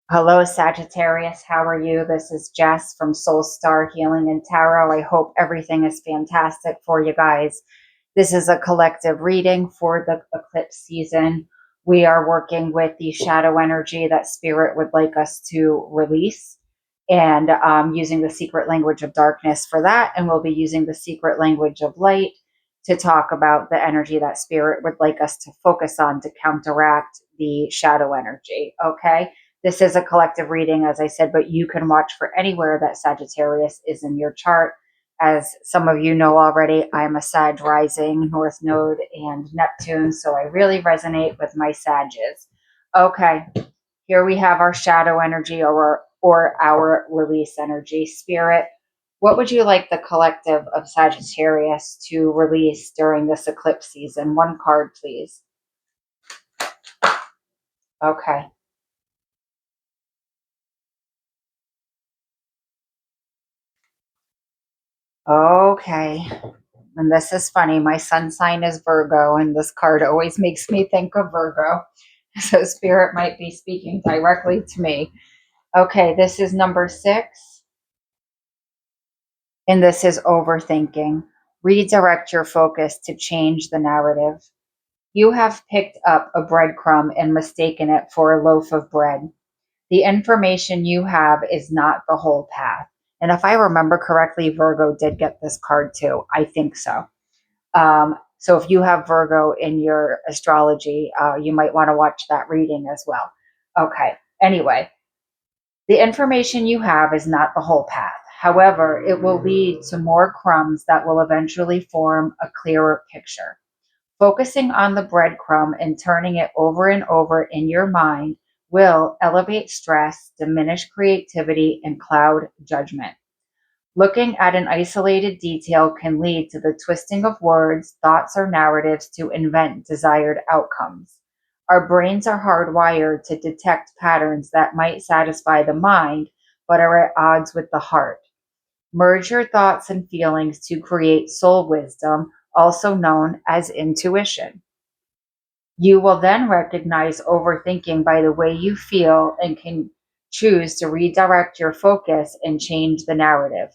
Hello, Sagittarius. How are you? This is Jess from Soul Star Healing and Tarot. I hope everything is fantastic for you guys. This is a collective reading for the eclipse season. We are working with the shadow energy that Spirit would like us to release, and using the secret language of darkness for that. And we'll be using the secret language of light to talk about the energy that Spirit would like us to focus on to counteract the shadow energy. Okay. This is a collective reading, as I said, but you can watch for anywhere that Sagittarius is in your chart. As some of you know already, I'm a Sag rising, North Node, and Neptune, so I really resonate with my Sages. Okay, here we have our shadow energy or our release energy. Spirit, what would you like the collective of Sagittarius to release during this eclipse season? One card, please. Okay. Okay. And this is funny. My sun sign is Virgo, and this card always makes me think of Virgo. So Spirit might be speaking directly to me. Okay, this is number 6, and this is overthinking. Redirect your focus to change the narrative. You have picked up a breadcrumb and mistaken it for a loaf of bread. The information you have is not the whole path. And if I remember correctly, Virgo did get this card too. I think so. So if you have Virgo in your astrology, you might want to watch that reading as well. Okay. Anyway, the information you have is not the whole path. However, it will lead to more crumbs that will eventually form a clearer picture. Focusing on the breadcrumb and turning it over and over in your mind will elevate stress, diminish creativity, and cloud judgment. Looking at an isolated detail can lead to the twisting of words, thoughts, or narratives to invent desired outcomes. Our brains are hardwired to detect patterns that might satisfy the mind, but are at odds with the heart. Merge your thoughts and feelings to create soul wisdom, also known as intuition. You will then recognize overthinking by the way you feel and can choose to redirect your focus and change the narrative.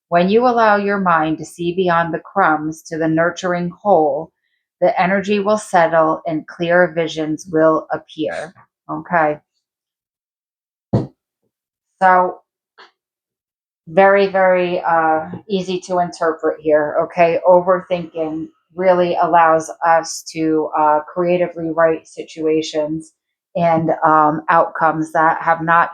When you allow your mind to see beyond the crumbs to the nurturing whole, the energy will settle and clear visions will appear. Okay. So, very, very easy to interpret here. Okay. Overthinking really allows us to creatively write situations and outcomes that have not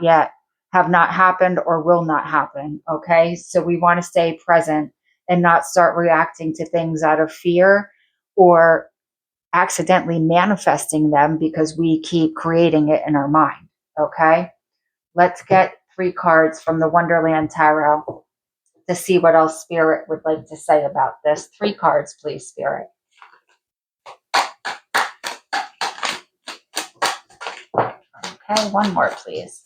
happened or will not happen. Okay. So we want to stay present and not start reacting to things out of fear or accidentally manifesting them because we keep creating it in our mind. Okay. Let's get 3 cards from the Wonderland Tarot to see what else Spirit would like to say about this. 3 cards, please, Spirit. Okay, 1 more, please.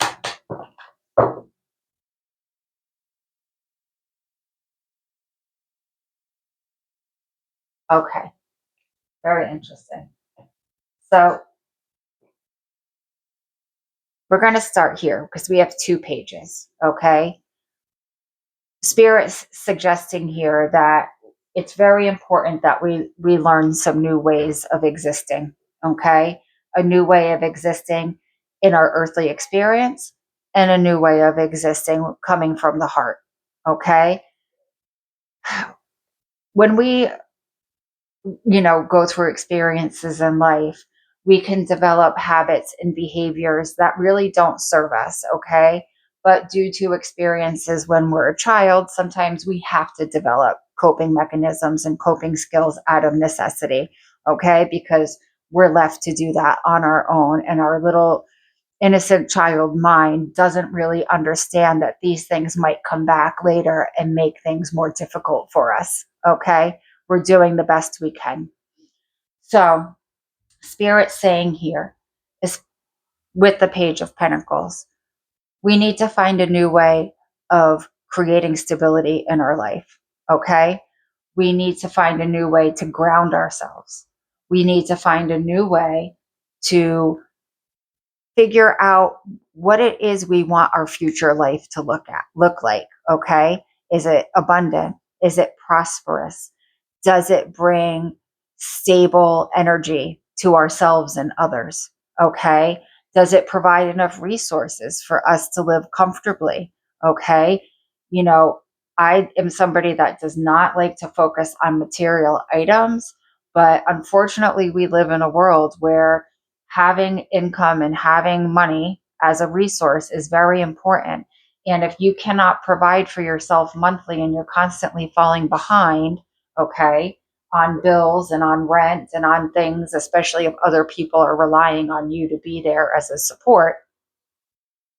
Okay, very interesting. So we're going to start here because we have 2 pages, okay? Spirit's suggesting here that it's very important that we learn some new ways of existing, okay? A new way of existing in our earthly experience and a new way of existing coming from the heart, okay? When we, go through experiences in life, we can develop habits and behaviors that really don't serve us, okay? But due to experiences when we're a child, sometimes we have to develop coping mechanisms and coping skills out of necessity, okay? Because we're left to do that on our own, and our little innocent child mind doesn't really understand that these things might come back later and make things more difficult for us, okay? We're doing the best we can. So, Spirit saying here is with the Page of Pentacles, we need to find a new way of creating stability in our life, okay? We need to find a new way to ground ourselves. We need to find a new way to figure out what it is we want our future life to look like. Okay. Is it abundant? Is it prosperous? Does it bring stable energy to ourselves and others? Okay. Does it provide enough resources for us to live comfortably? Okay. You know, I am somebody that does not like to focus on material items, but unfortunately, we live in a world where having income and having money as a resource is very important. And if you cannot provide for yourself monthly and you're constantly falling behind, okay, on bills and on rent and on things, especially if other people are relying on you to be there as a support,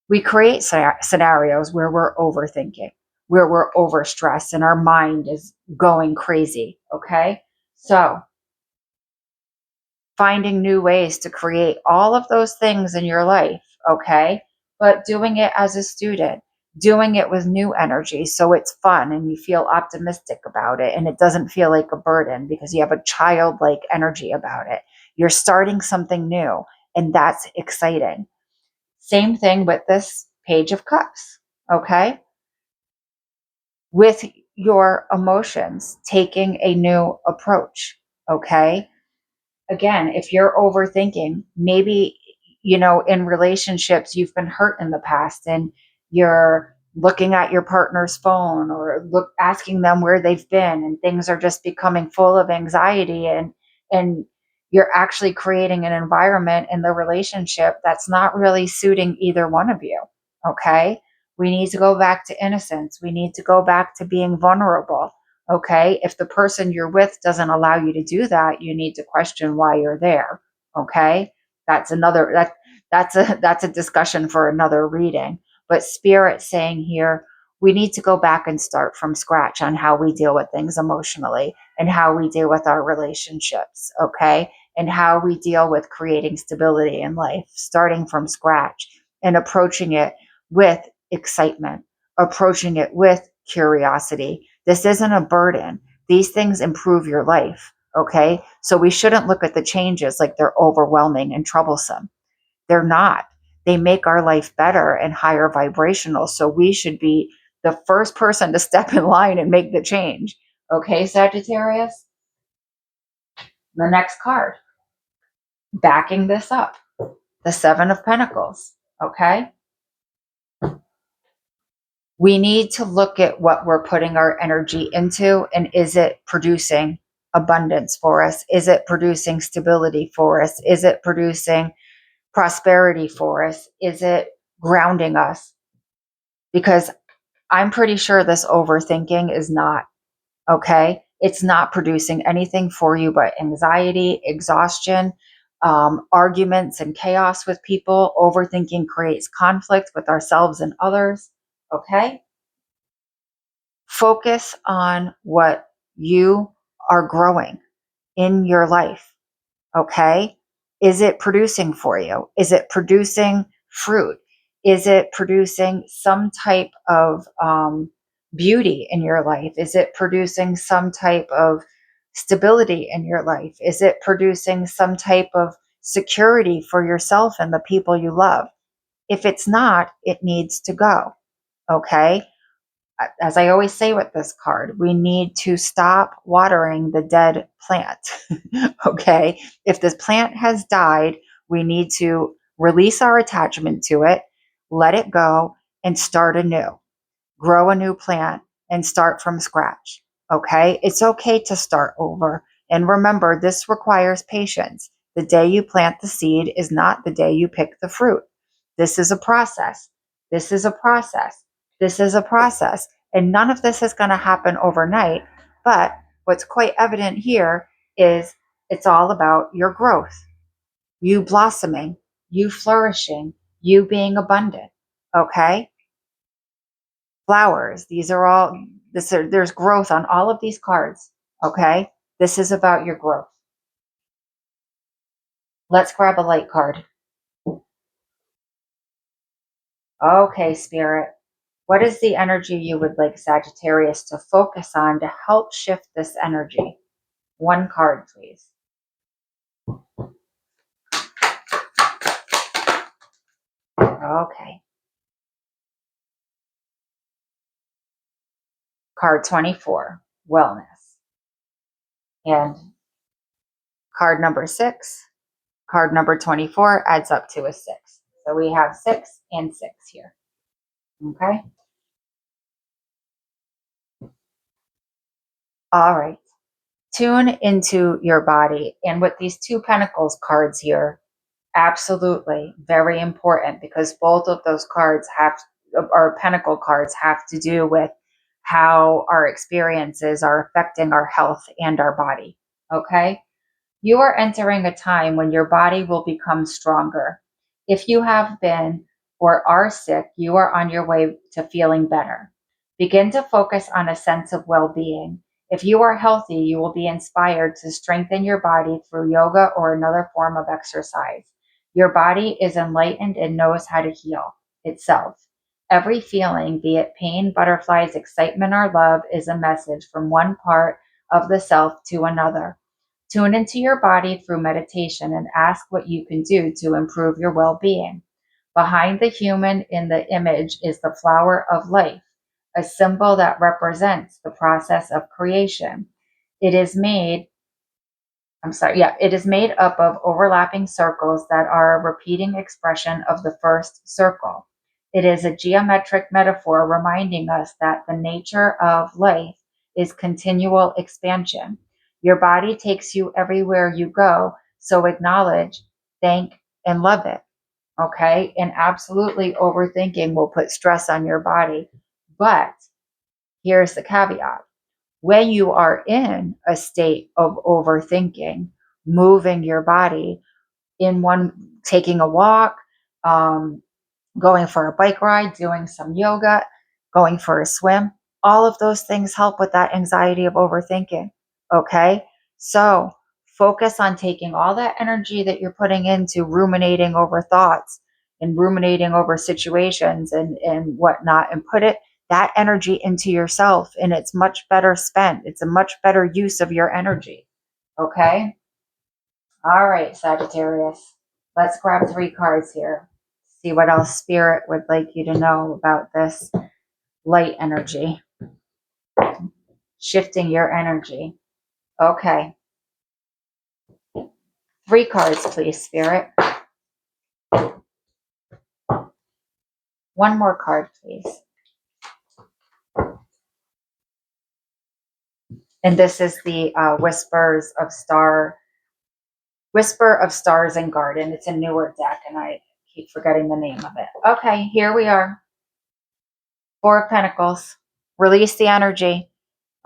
we create scenarios where we're overthinking, where we're overstressed and our mind is going crazy, okay? So, finding new ways to create all of those things in your life, okay? But doing it as a student, doing it with new energy so it's fun and you feel optimistic about it and it doesn't feel like a burden because you have a childlike energy about it. You're starting something new and that's exciting. Same thing with this Page of Cups, okay? With your emotions, taking a new approach, okay? Again, if you're overthinking, maybe, in relationships, you've been hurt in the past and you're looking at your partner's phone or asking them where they've been and things are just becoming full of anxiety and you're actually creating an environment in the relationship that's not really suiting either one of you. Okay. We need to go back to innocence. We need to go back to being vulnerable. Okay. If the person you're with doesn't allow you to do that, you need to question why you're there. Okay. That's a discussion for another reading. But spirit saying here, we need to go back and start from scratch on how we deal with things emotionally and how we deal with our relationships. Okay. And how we deal with creating stability in life, starting from scratch and approaching it with excitement, approaching it with curiosity. This isn't a burden. These things improve your life. Okay. So we shouldn't look at the changes like they're overwhelming and troublesome. They're not. They make our life better and higher vibrational. So we should be the first person to step in line and make the change. Okay, Sagittarius? The next card, backing this up, the Seven of Pentacles. Okay. We need to look at what we're putting our energy into and is it producing abundance for us? Is it producing stability for us? Is it producing prosperity for us? Is it grounding us? Because I'm pretty sure this overthinking is not, okay? It's not producing anything for you but anxiety, exhaustion, arguments, and chaos with people. Overthinking creates conflict with ourselves and others, okay? Focus on what you are growing in your life. Okay. Is it producing for you? Is it producing fruit? Is it producing some type of beauty in your life? Is it producing some type of stability in your life? Is it producing some type of security for yourself and the people you love? If it's not, it needs to go. Okay. As I always say with this card, we need to stop watering the dead plant. Okay. If this plant has died, we need to release our attachment to it, let it go, and start anew. Grow a new plant and start from scratch. Okay. It's okay to start over. And remember, this requires patience. The day you plant the seed is not the day you pick the fruit. This is a process. This is a process. This is a process. And none of this is going to happen overnight. But what's quite evident here is it's all about your growth, you blossoming, you flourishing, you being abundant. Okay. Flowers. These are all, there's growth on all of these cards. Okay. This is about your growth. Let's grab a light card. Okay, Spirit. What is the energy you would like Sagittarius to focus on to help shift this energy? One card, please. Okay. Card 24, wellness. And card number 6, card number 24 adds up to a 6. So we have 6 and 6 here. Okay. All right. Tune into your body. And with these 2 pentacles cards here, absolutely very important, because both of those cards or pentacle cards have to do with how our experiences are affecting our health and our body. Okay. You are entering a time when your body will become stronger. If you have been or are sick, you are on your way to feeling better. Begin to focus on a sense of well being. If you are healthy, you will be inspired to strengthen your body through yoga or another form of exercise. Your body is enlightened and knows how to heal itself. Every feeling, be it pain, butterflies, excitement, or love, is a message from one part of the self to another. Tune into your body through meditation and ask what you can do to improve your well being. Behind the human in the image is the flower of life, a symbol that represents the process of creation. It is made it is made up of overlapping circles that are a repeating expression of the first circle. It is a geometric metaphor reminding us that the nature of life is continual expansion. Your body takes you everywhere you go, so acknowledge, thank, and love it. Okay? And absolutely overthinking will put stress on your body. But here's the caveat: when you are in a state of overthinking, moving your body taking a walk, um, going for a bike ride, doing some yoga, going for a swim, all of those things help with that anxiety of overthinking. Okay. So focus on taking all that energy that you're putting into ruminating over thoughts and ruminating over situations and whatnot, and put that energy into yourself, and it's much better spent. It's a much better use of your energy. Okay. All right, Sagittarius. Let's grab 3 cards here. See what else Spirit would like you to know about this light energy. Shifting your energy. Okay. 3 cards, please, Spirit. 1 more card, please. And this is the Whisper of Stars and Garden. It's a newer deck, and I keep forgetting the name of it. Okay, here we are. 4 of Pentacles. Release the energy.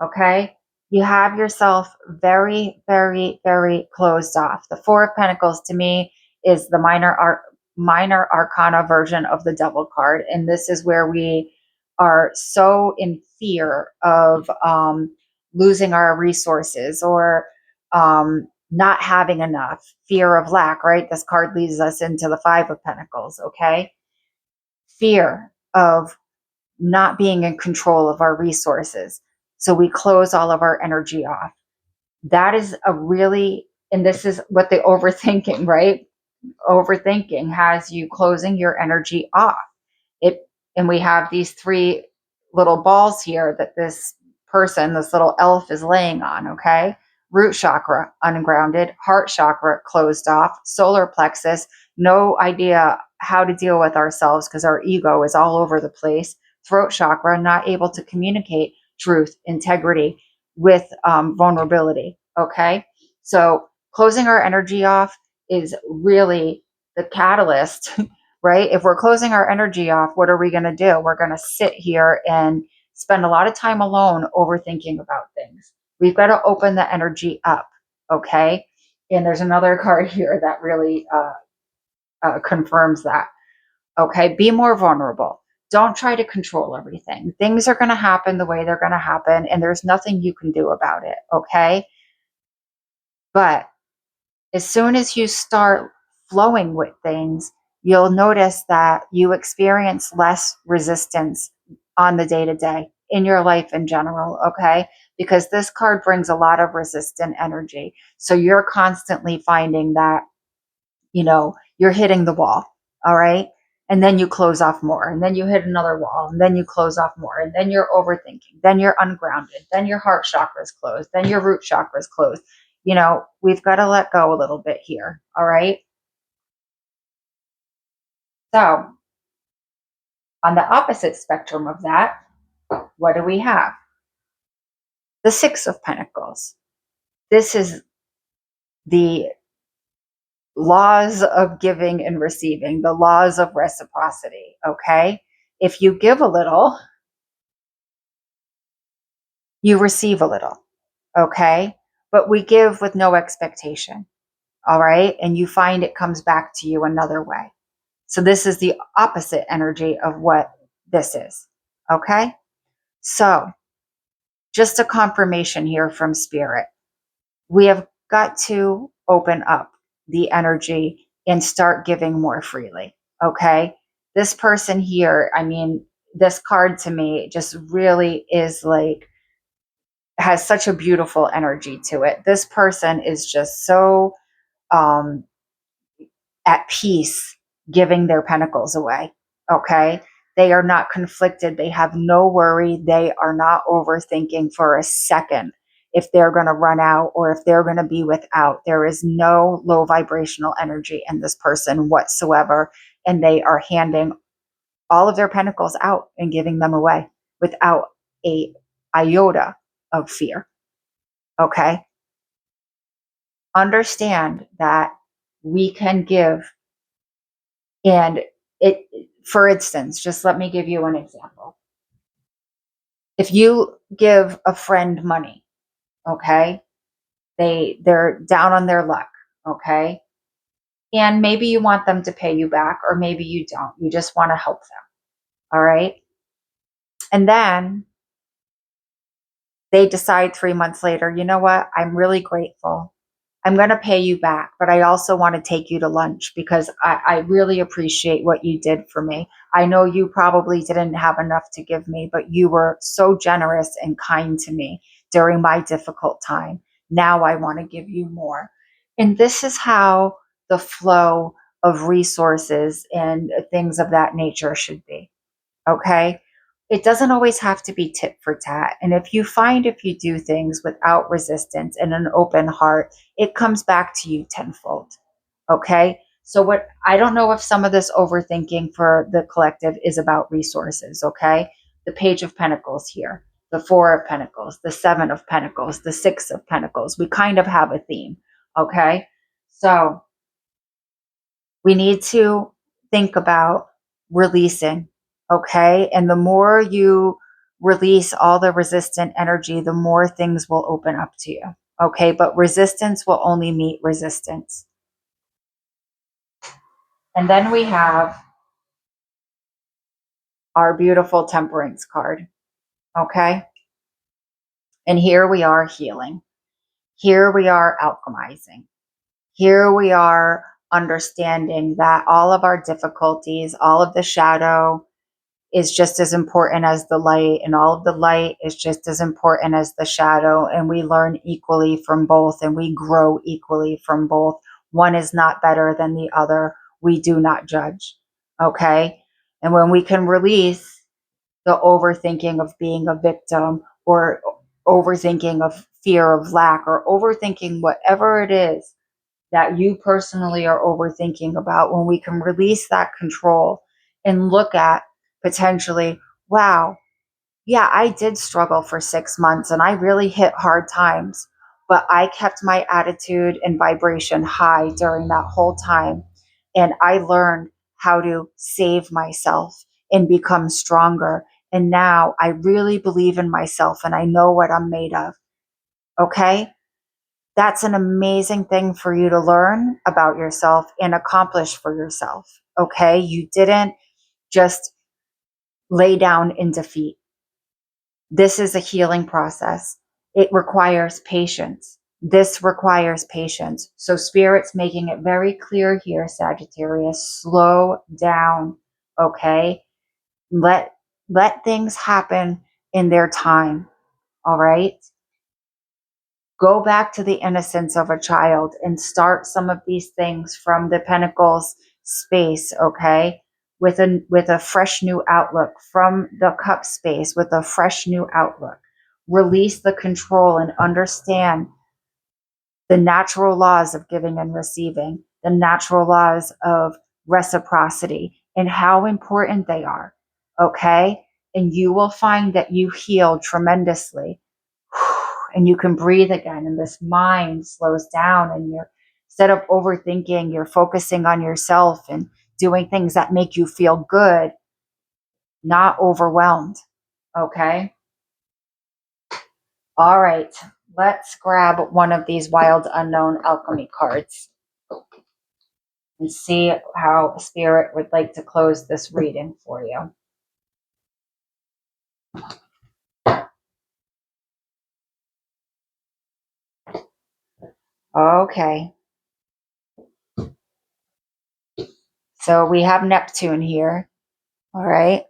Okay. You have yourself very, very, very closed off. The 4 of Pentacles to me is the minor arcana version of the Devil card. And this is where we are so in fear of losing our resources, or not having enough, fear of lack, right? This card leads us into the 5 of Pentacles. Okay. Fear of not being in control of our resources. So we close all of our energy off. That is and this is what the overthinking, right? Overthinking has you closing your energy off. And we have these 3 little balls here that this little elf is laying on, okay? Root chakra, ungrounded. Heart chakra, closed off. Solar plexus, no idea how to deal with ourselves because our ego is all over the place. Throat chakra, not able to communicate truth, integrity with vulnerability, okay? So closing our energy off is really the catalyst. Right? If we're closing our energy off, what are we going to do? We're going to sit here and spend a lot of time alone overthinking about things. We've got to open the energy up. Okay. And there's another card here that really confirms that. Okay. Be more vulnerable. Don't try to control everything. Things are going to happen the way they're going to happen, and there's nothing you can do about it. Okay. But as soon as you start flowing with things, you'll notice that you experience less resistance on the day to day in your life in general, okay? Because this card brings a lot of resistant energy. So you're constantly finding that, you're hitting the wall, all right? And then you close off more, and then you hit another wall, and then you close off more, and then you're overthinking, then you're ungrounded, then your heart chakra's closed, then your root chakra's closed. We've got to let go a little bit here. All right. So on the opposite spectrum of that, what do we have? The Six of Pentacles. This is the laws of giving and receiving, the laws of reciprocity. Okay. If you give a little, you receive a little. Okay. But we give with no expectation. All right. And you find it comes back to you another way. So this is the opposite energy of what this is. Okay. So just a confirmation here from Spirit. We have got to open up the energy and start giving more freely. Okay. This person here, I mean, this card to me just really is like, has such a beautiful energy to it. This person is just so at peace giving their pentacles away. Okay. They are not conflicted. They have no worry. They are not overthinking for a second if they're going to run out or if they're going to be without. There is no low vibrational energy in this person whatsoever. And they are handing all of their pentacles out and giving them away without a iota of fear. Okay. Understand that we can give. And it, for instance, just let me give you an example. If you give a friend money, okay, they're down on their luck, okay, and maybe you want them to pay you back, or maybe you don't. You just want to help them, all right. And then they decide 3 months later, you know what? I'm really grateful. I'm going to pay you back, but I also want to take you to lunch because I really appreciate what you did for me. I know you probably didn't have enough to give me, but you were so generous and kind to me during my difficult time. Now I want to give you more. And this is how the flow of resources and things of that nature should be. Okay. It doesn't always have to be tit for tat. And if you do things without resistance and an open heart, it comes back to you tenfold. Okay. So I don't know if some of this overthinking for the collective is about resources. Okay. The Page of Pentacles here, the Four of Pentacles, the Seven of Pentacles, the Six of Pentacles. We kind of have a theme. Okay. So we need to think about releasing. Okay. And the more you release all the resistant energy, the more things will open up to you. Okay. But resistance will only meet resistance. And then we have our beautiful Temperance card. Okay. And here we are healing. Here we are alchemizing. Here we are understanding that all of our difficulties, all of the shadow, is just as important as the light, and all of the light is just as important as the shadow, and we learn equally from both, and we grow equally from both. One is not better than the other. We do not judge. Okay. And when we can release the overthinking of being a victim, or overthinking of fear of lack, or overthinking whatever it is that you personally are overthinking about, when we can release that control and look at potentially, wow, yeah, I did struggle for 6 months and I really hit hard times, but I kept my attitude and vibration high during that whole time. And I learned how to save myself and become stronger. And now I really believe in myself and I know what I'm made of. Okay. That's an amazing thing for you to learn about yourself and accomplish for yourself. Okay. You didn't just lay down in defeat. This is a healing process. It requires patience. This requires patience. So Spirit's making it very clear here, Sagittarius, slow down. Okay. Let things happen in their time. All right. Go back to the innocence of a child and start some of these things from the Pentacles space, okay? with a fresh new outlook from the cup space, with a fresh new outlook. Release the control and understand the natural laws of giving and receiving, the natural laws of reciprocity, and how important they are. Okay? And you will find that you heal tremendously. And you can breathe again, and this mind slows down, and you're, instead of overthinking, you're focusing on yourself and doing things that make you feel good, not overwhelmed. Okay? All right. Let's grab one of these wild unknown alchemy cards and see how Spirit would like to close this reading for you. Okay. So we have Neptune here. All right.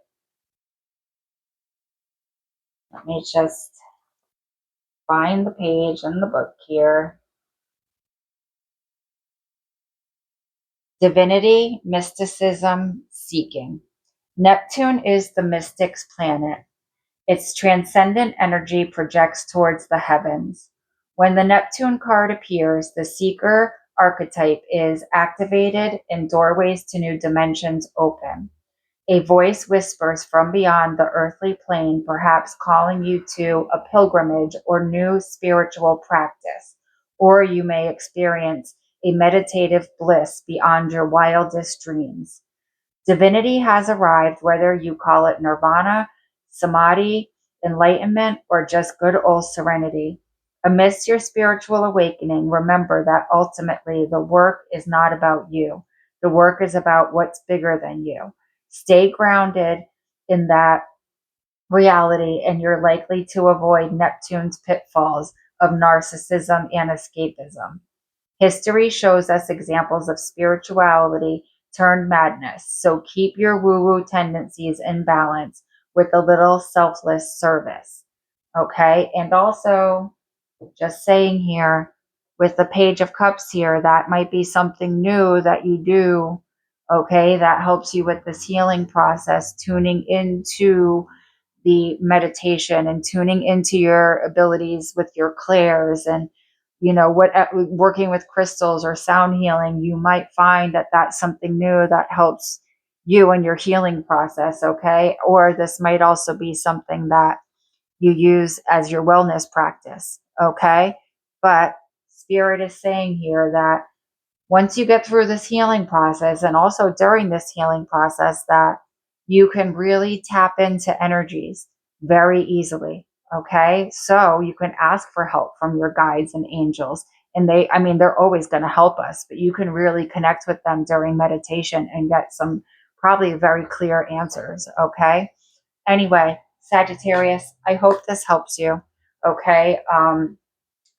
Let me just find the page in the book here. Divinity, mysticism, seeking. Neptune is the mystic's planet. Its transcendent energy projects towards the heavens. When the Neptune card appears, the seeker archetype is activated and doorways to new dimensions open. A voice whispers from beyond the earthly plane, perhaps calling you to a pilgrimage or new spiritual practice. Or you may experience a meditative bliss beyond your wildest dreams. Divinity has arrived, whether you call it nirvana, samadhi, enlightenment, or just good old serenity. Amidst your spiritual awakening, remember that ultimately the work is not about you. The work is about what's bigger than you. Stay grounded in that reality, and you're likely to avoid Neptune's pitfalls of narcissism and escapism. History shows us examples of spirituality turned madness, so keep your woo-woo tendencies in balance with a little selfless service. Okay, and also, just saying here, with the Page of Cups here, that might be something new that you do, okay, that helps you with this healing process, tuning into the meditation and tuning into your abilities with your clairs and what working with crystals or sound healing. You might find that that's something new that helps you in your healing process. Okay, or this might also be something that you use as your wellness practice. Okay, but Spirit is saying here that once you get through this healing process, and also during this healing process, that you can really tap into energies very easily. Okay, so you can ask for help from your guides and angels, and they're always going to help us, but you can really connect with them during meditation and get some probably very clear answers. Okay, anyway, Sagittarius, I hope this helps you. Okay,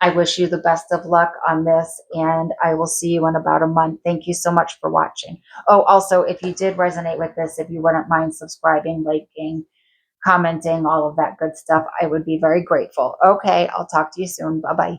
I wish you the best of luck on this, and I will see you in about a month. Thank you so much for watching. Oh, also, if you did resonate with this, if you wouldn't mind subscribing, liking, commenting, all of that good stuff, I would be very grateful. Okay, I'll talk to you soon. Bye-bye.